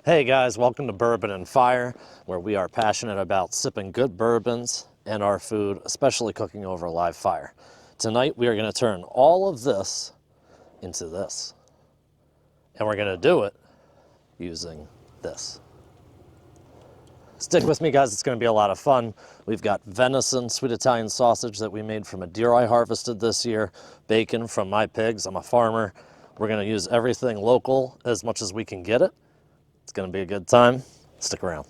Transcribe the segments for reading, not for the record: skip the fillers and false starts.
Hey guys, welcome to Bourbon and Fire, where we are passionate about sipping good bourbons and our food, especially cooking over a live fire. Tonight we are going to turn all of this into this. And we're going to do it using this. Stick with me guys, it's going to be a lot of fun. We've got venison, sweet Italian sausage that we made from a deer I harvested this year, bacon from my pigs, I'm a farmer. We're going to use everything local as much as we can get it. It's going to be a good time. Stick around.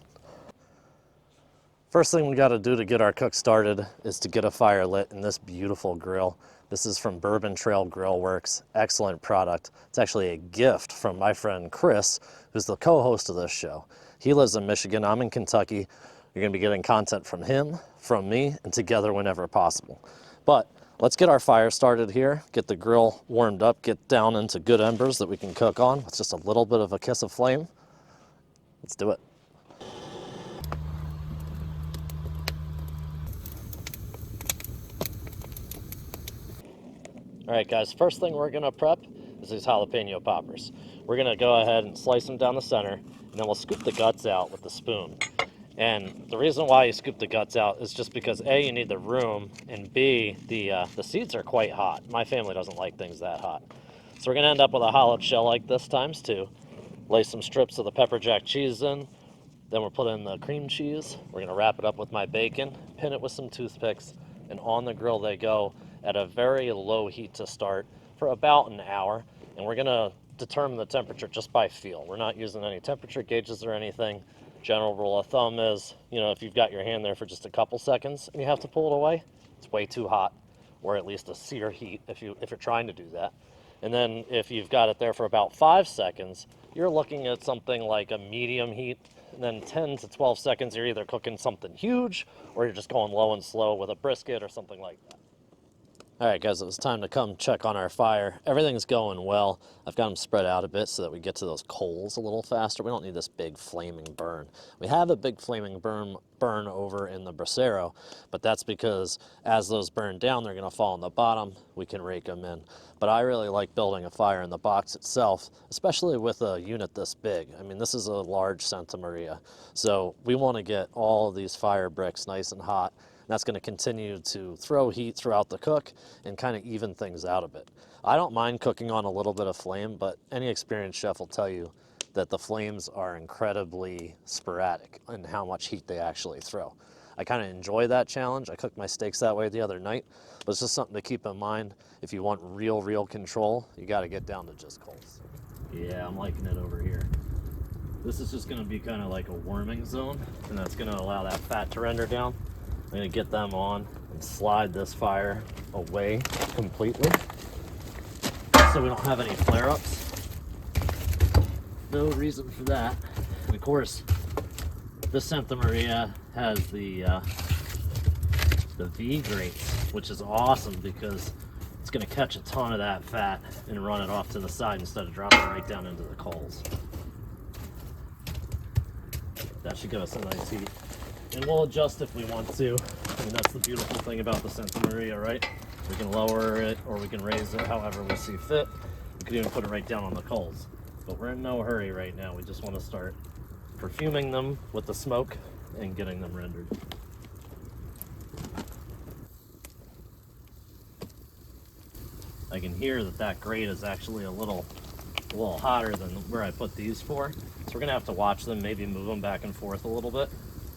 First thing we got to do to get our cook started is to get a fire lit in this beautiful grill. This is from Bourbon Trail Grill Works. Excellent product. It's actually a gift from my friend Chris, who's the co-host of this show. He lives in Michigan, I'm in Kentucky. You're going to be getting content from him, from me, and together whenever possible. But let's get our fire started here, get the grill warmed up, get down into good embers that we can cook on with just a little bit of a kiss of flame. Let's do it. All right, guys, first thing we're gonna prep is these jalapeno poppers. We're gonna go ahead and slice them down the center, and then we'll scoop the guts out with the spoon. And the reason why you scoop the guts out is just because A, you need the room, and B, the seeds are quite hot. My family doesn't like things that hot. So we're gonna end up with a hollowed shell like this times two. Lay some strips of the pepper jack cheese in. Then we'll put in the cream cheese. We're gonna wrap it up with my bacon, pin it with some toothpicks, and on the grill they go at a very low heat to start for about an hour. And we're gonna determine the temperature just by feel. We're not using any temperature gauges or anything. General rule of thumb is, if you've got your hand there for just a couple seconds and you have to pull it away, it's way too hot, or at least a sear heat if you're trying to do that. And then if you've got it there for about 5 seconds, you're looking at something like a medium heat. And then 10 to 12 seconds, you're either cooking something huge or you're just going low and slow with a brisket or something like that. All right, guys, it was time to come check on our fire. Everything's going well. I've got them spread out a bit so that we get to those coals a little faster. We don't need this big flaming burn. We have a big flaming burn over in the brasero, but that's because as those burn down, they're gonna fall on the bottom. We can rake them in. But I really like building a fire in the box itself, especially with a unit this big. I mean, this is a large Santa Maria. So we wanna get all of these fire bricks nice and hot. That's going to continue to throw heat throughout the cook and kind of even things out a bit. I don't mind cooking on a little bit of flame, but any experienced chef will tell you that the flames are incredibly sporadic in how much heat they actually throw. I kind of enjoy that challenge. I cooked my steaks that way the other night, but it's just something to keep in mind. If you want real control, you got to get down to just coals. Yeah, I'm liking it over here. This is just going to be kind of like a warming zone, and that's going to allow that fat to render down. I'm going to get them on and slide this fire away completely so we don't have any flare-ups. No reason for that. And of course, this Santa Maria has the V grates, which is awesome because it's going to catch a ton of that fat and run it off to the side instead of dropping it right down into the coals. That should give us a nice heat. And we'll adjust if we want to. I mean, that's the beautiful thing about the Santa Maria, right? We can lower it or we can raise it however we see fit. We could even put it right down on the coals. But we're in no hurry right now. We just want to start perfuming them with the smoke and getting them rendered. I can hear that grate is actually a little hotter than where I put these for. So we're gonna have to watch them, maybe move them back and forth a little bit.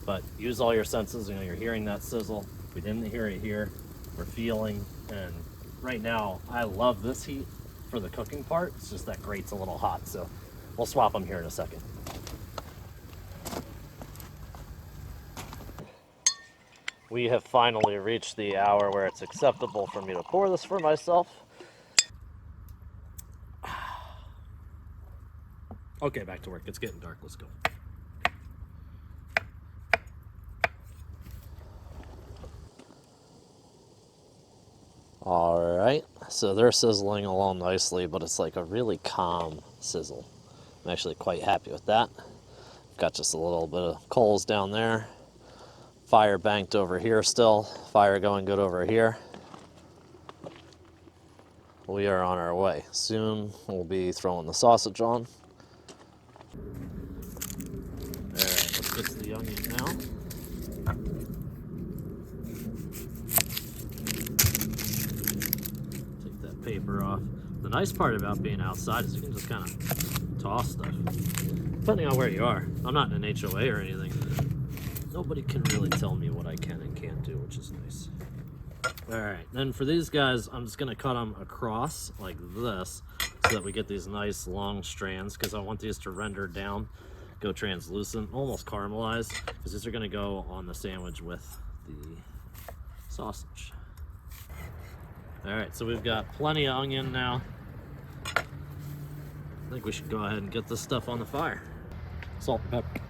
But use all your senses. You're hearing that sizzle. We didn't hear it here. We're feeling, and right now I love this heat for the cooking part. It's just that grate's a little hot, so we'll swap them here in a second. We have finally reached the hour where it's acceptable for me to pour this for myself. Okay, back to work. It's getting dark. Let's go. All right, so they're sizzling along nicely, but it's like a really calm sizzle. I'm actually quite happy with that. Got just a little bit of coals down there. Fire banked over here still. Fire going good over here. We are on our way. Soon we'll be throwing the sausage on. focus the onion now. Take that paper off. The nice part about being outside is you can just kind of toss stuff, depending on where you are. I'm not in an HOA or anything. Nobody can really tell me what I can and can't do, which is nice. All right, then for these guys, I'm just gonna cut them across like this so that we get these nice long strands, because I want these to render down, go translucent, almost caramelize, because these are gonna go on the sandwich with the sausage. All right, so we've got plenty of onion now. I think we should go ahead and get this stuff on the fire. Salt and pepper.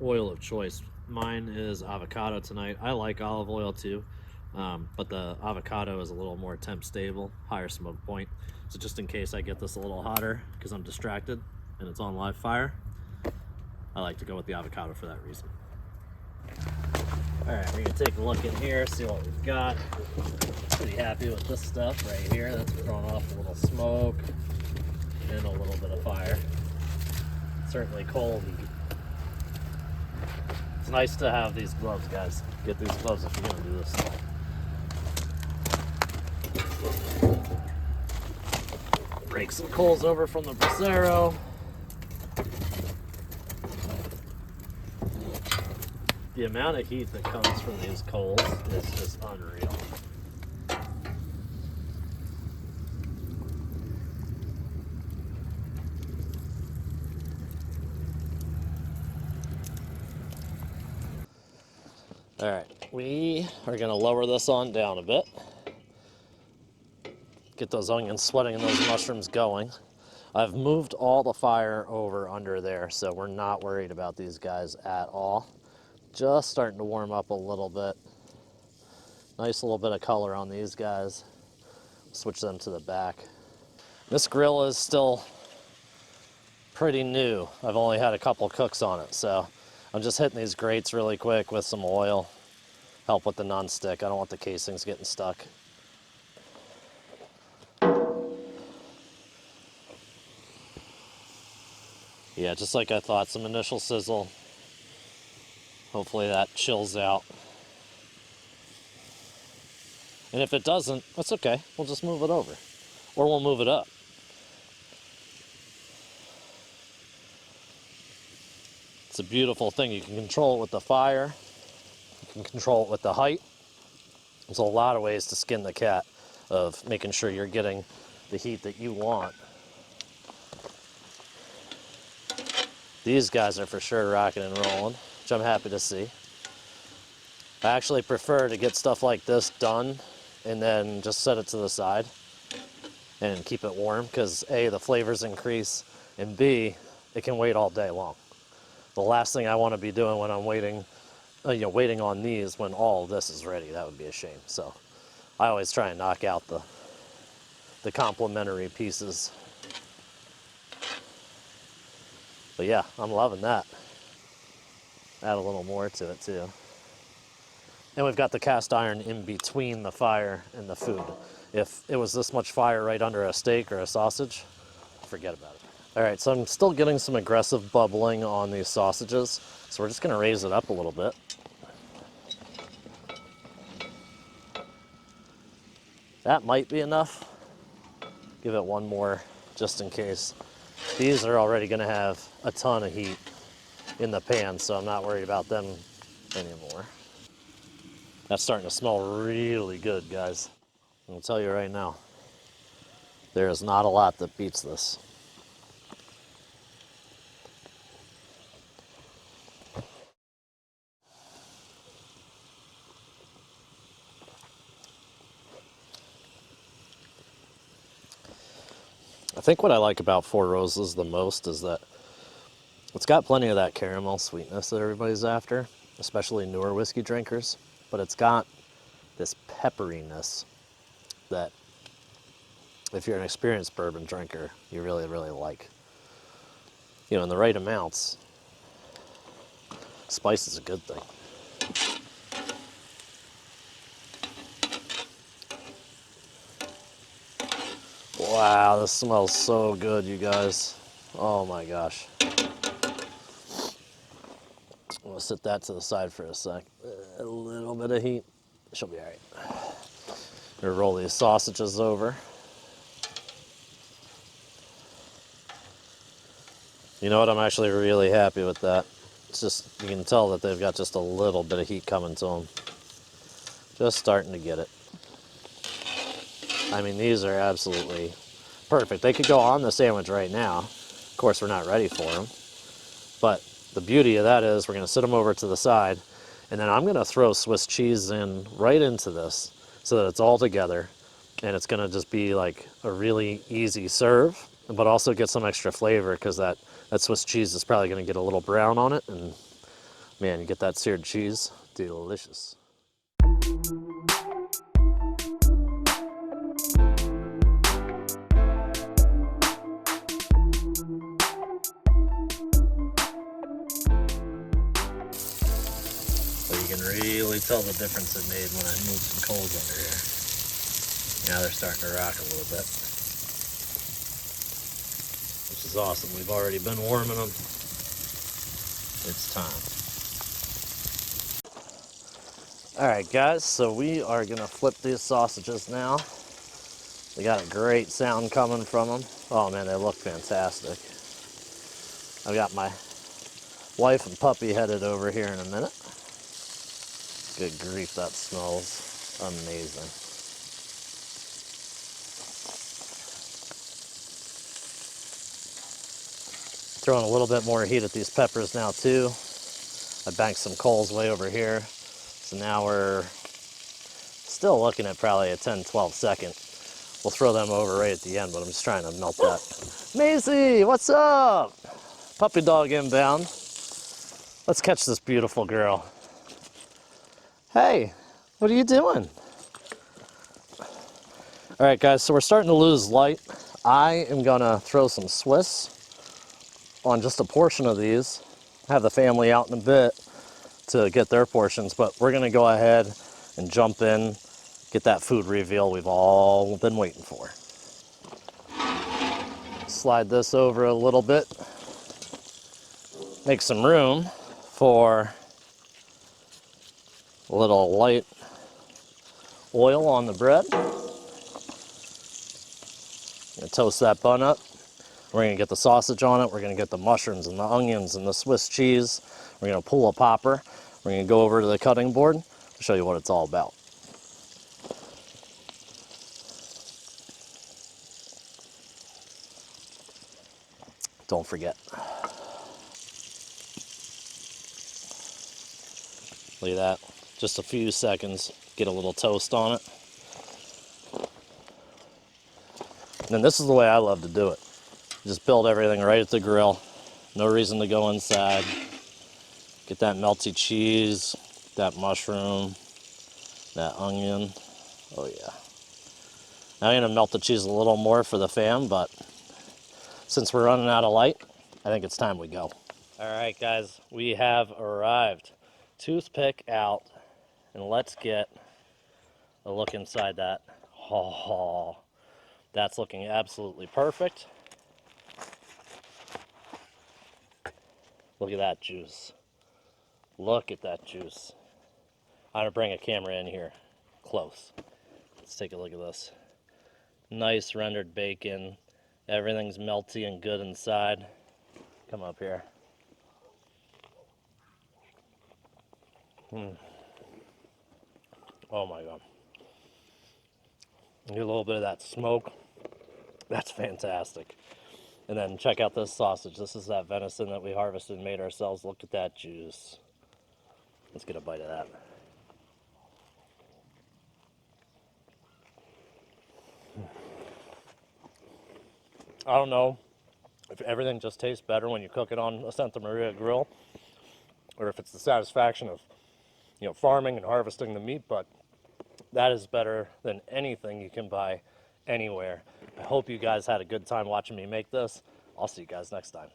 Oil of choice. Mine is avocado tonight. I like olive oil too, but the avocado is a little more temp stable, higher smoke point. So just in case I get this a little hotter because I'm distracted and it's on live fire, I like to go with the avocado for that reason. All right, we're gonna take a look in here, see what we've got. Pretty happy with this stuff right here. That's throwing off a little smoke and a little bit of fire. Certainly cold. It's nice to have these gloves, guys. Get these gloves if you're gonna do this stuff. Break some coals over from the bracero. The amount of heat that comes from these coals is just unreal. All right, we are gonna lower this on down a bit. Get those onions sweating and those mushrooms going. I've moved all the fire over under there, so we're not worried about these guys at all. Just starting to warm up a little bit. Nice little bit of color on these guys. Switch them to the back. This grill is still pretty new. I've only had a couple cooks on it, so I'm just hitting these grates really quick with some oil. Help with the non-stick. I don't want the casings getting stuck. Yeah, just like I thought, some initial sizzle. Hopefully that chills out. And if it doesn't, that's okay. We'll just move it over. Or we'll move it up. It's a beautiful thing. You can control it with the fire. You can control it with the height. There's a lot of ways to skin the cat of making sure you're getting the heat that you want. These guys are for sure rocking and rolling, which I'm happy to see. I actually prefer to get stuff like this done and then just set it to the side and keep it warm, because A, the flavors increase, and B, it can wait all day long. The last thing I want to be doing when I'm waiting, waiting on these when all of this is ready, that would be a shame. So I always try and knock out the complementary pieces. But yeah, I'm loving that. Add a little more to it too. And we've got the cast iron in between the fire and the food. If it was this much fire right under a steak or a sausage, forget about it. All right, so I'm still getting some aggressive bubbling on these sausages, so we're just gonna raise it up a little bit. That might be enough. Give it one more just in case. These are already gonna have a ton of heat in the pan, so I'm not worried about them anymore. That's starting to smell really good, guys. I'll tell you right now, there is not a lot that beats this. I think what I like about Four Roses the most is that it's got plenty of that caramel sweetness that everybody's after, especially newer whiskey drinkers, but it's got this pepperiness that if you're an experienced bourbon drinker, you really, really like. You know, in the right amounts, spice is a good thing. Wow, this smells so good, you guys. Oh my gosh. I'm gonna set that to the side for a sec. A little bit of heat, she'll be all right. Gonna roll these sausages over. You know what? I'm actually really happy with that. It's just, you can tell that they've got just a little bit of heat coming to them. Just starting to get it. I mean, these are absolutely perfect. They could go on the sandwich right now. Of course, we're not ready for them. But the beauty of that is we're gonna sit them over to the side, and then I'm gonna throw Swiss cheese in right into this so that it's all together, and it's gonna just be like a really easy serve, but also get some extra flavor because that Swiss cheese is probably gonna get a little brown on it, and man, you get that seared cheese, delicious. So you can really tell the difference it made when I moved some coals under here. Now they're starting to rock a little bit, which is awesome. We've already been warming them. It's time. All right, guys, so we are gonna flip these sausages now. They got a great sound coming from them. Oh man, they look fantastic. I've got my wife and puppy headed over here in a minute. Good grief, that smells amazing. Throwing a little bit more heat at these peppers now too. I banked some coals way over here. So now we're still looking at probably a 10-12 second. We'll throw them over right at the end, but I'm just trying to melt that. Maisie, what's up? Puppy dog inbound. Let's catch this beautiful girl. Hey, what are you doing? All right, guys, so we're starting to lose light. I am gonna throw some Swiss on just a portion of these. Have the family out in a bit to get their portions, but we're gonna go ahead and jump in, get that food reveal we've all been waiting for. Slide this over a little bit. Make some room for a little light oil on the bread. Gonna toast that bun up. We're gonna get the sausage on it. We're gonna get the mushrooms and the onions and the Swiss cheese. We're gonna pull a popper. We're gonna go over to the cutting board and show you what it's all about. Don't forget. Look at that. Just a few seconds, get a little toast on it. And then this is the way I love to do it. Just build everything right at the grill. No reason to go inside. Get that melty cheese, that mushroom, that onion. Oh yeah. Now I'm gonna melt the cheese a little more for the fam, but since we're running out of light, I think it's time we go. All right, guys, we have arrived. Toothpick out, and let's get a look inside that. Oh, that's looking absolutely perfect. Look at that juice. Look at that juice. I'm gonna bring a camera in here, close. Let's take a look at this. Nice rendered bacon. Everything's melty and good inside. Come up here. Oh my God. Get a little bit of that smoke. That's fantastic. And then check out this sausage. This is that venison that we harvested and made ourselves. Look at that juice. Let's get a bite of that. I don't know if everything just tastes better when you cook it on a Santa Maria grill, or if it's the satisfaction of, farming and harvesting the meat, but that is better than anything you can buy anywhere. I hope you guys had a good time watching me make this. I'll see you guys next time.